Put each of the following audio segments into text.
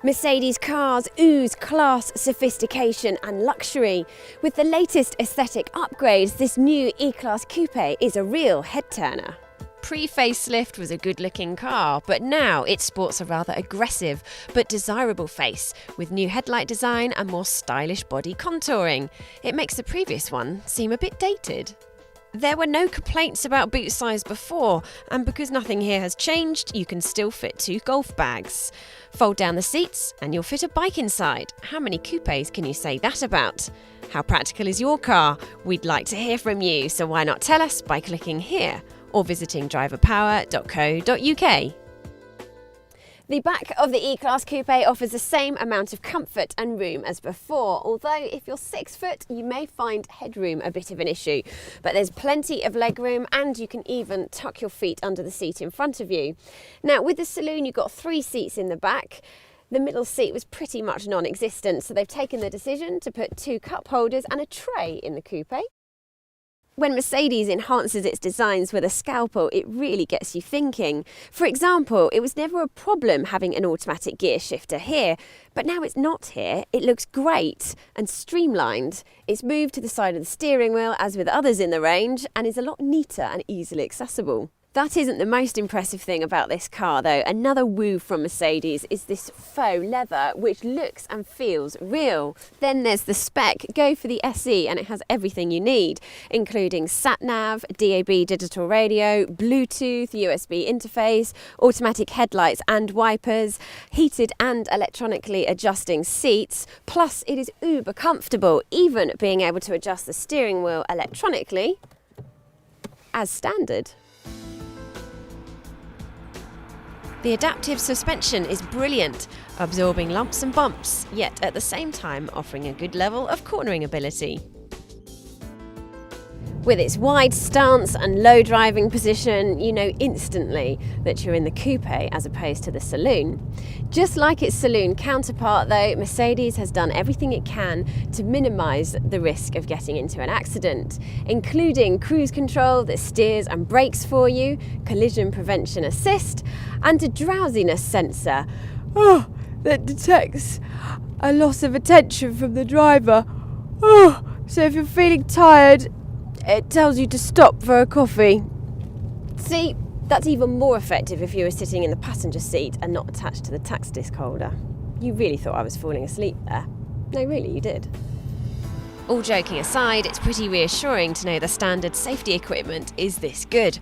Mercedes cars ooze class, sophistication and luxury. With the latest aesthetic upgrades, this new E-Class coupe is a real head-turner. Pre-facelift was a good-looking car, but now it sports a rather aggressive but desirable face, with new headlight design and more stylish body contouring. It makes the previous one seem a bit dated. There were no complaints about boot size before, and because nothing here has changed, you can still fit 2 golf bags. Fold down the seats and you'll fit a bike inside. How many coupes can you say that about? How practical is your car? We'd like to hear from you, so why not tell us by clicking here or visiting driverpower.co.uk. The back of the E-Class coupe offers the same amount of comfort and room as before, although if you're 6 foot you may find headroom a bit of an issue. But there's plenty of legroom and you can even tuck your feet under the seat in front of you. Now with the saloon you've got 3 seats in the back. The middle seat was pretty much non-existent, so they've taken the decision to put 2 cup holders and a tray in the coupe. When Mercedes enhances its designs with a scalpel, it really gets you thinking. For example, it was never a problem having an automatic gear shifter here, but now it's not here. It looks great and streamlined. It's moved to the side of the steering wheel, as with others in the range, and is a lot neater and easily accessible. That isn't the most impressive thing about this car though. Another woo from Mercedes is this faux leather, which looks and feels real. Then there's the spec. Go for the SE and it has everything you need, including sat-nav, DAB digital radio, Bluetooth, USB interface, automatic headlights and wipers, heated and electronically adjusting seats, plus it is uber comfortable, even being able to adjust the steering wheel electronically as standard. The adaptive suspension is brilliant, absorbing lumps and bumps, yet at the same time offering a good level of cornering ability. With its wide stance and low driving position, you know instantly that you're in the coupe as opposed to the saloon. Just like its saloon counterpart though, Mercedes has done everything it can to minimise the risk of getting into an accident, including cruise control that steers and brakes for you, collision prevention assist, and a drowsiness sensor that detects a loss of attention from the driver. So if you're feeling tired, it tells you to stop for a coffee. See, that's even more effective if you were sitting in the passenger seat and not attached to the tax disc holder. You really thought I was falling asleep there. No, really, you did. All joking aside, it's pretty reassuring to know the standard safety equipment is this good.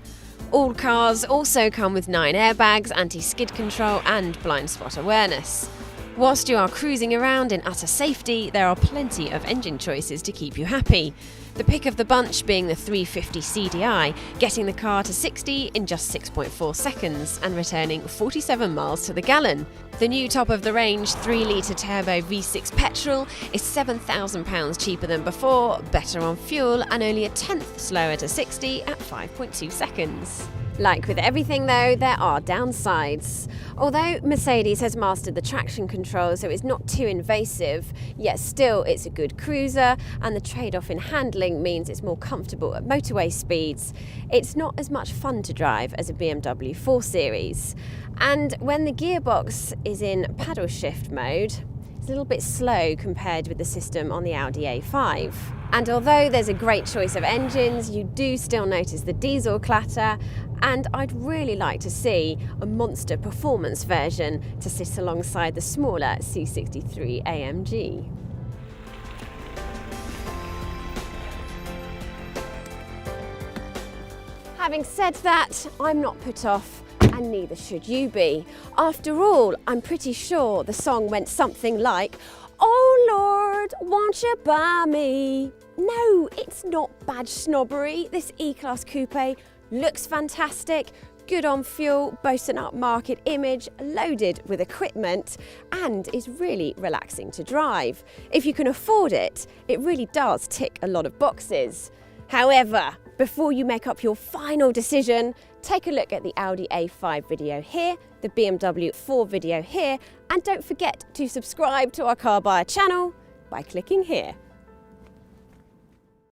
All cars also come with 9 airbags, anti-skid control and blind spot awareness. Whilst you are cruising around in utter safety, there are plenty of engine choices to keep you happy. The pick of the bunch being the 350 CDI, getting the car to 60 in just 6.4 seconds and returning 47 miles to the gallon. The new top-of-the-range 3-litre turbo V6 petrol is £7,000 cheaper than before, better on fuel and only a tenth slower to 60 at 5.2 seconds. Like with everything though, there are downsides. Although Mercedes has mastered the traction control so it's not too invasive, yet still it's a good cruiser, and the trade-off in handling means it's more comfortable at motorway speeds. It's not as much fun to drive as a BMW 4 Series. And when the gearbox is in paddle shift mode, it's a little bit slow compared with the system on the Audi A5. And although there's a great choice of engines, you do still notice the diesel clatter, and I'd really like to see a monster performance version to sit alongside the smaller C63 AMG. Having said that, I'm not put off, and neither should you be. After all, I'm pretty sure the song went something like, "Oh Lord, won't you buy me?" No, it's not badge snobbery. This E-Class coupe looks fantastic, good on fuel, boasts an upmarket image, loaded with equipment, and is really relaxing to drive. If you can afford it, it really does tick a lot of boxes. However, before you make up your final decision, take a look at the Audi A5 video here, the BMW 4 video here, and don't forget to subscribe to our Carbuyer channel by clicking here.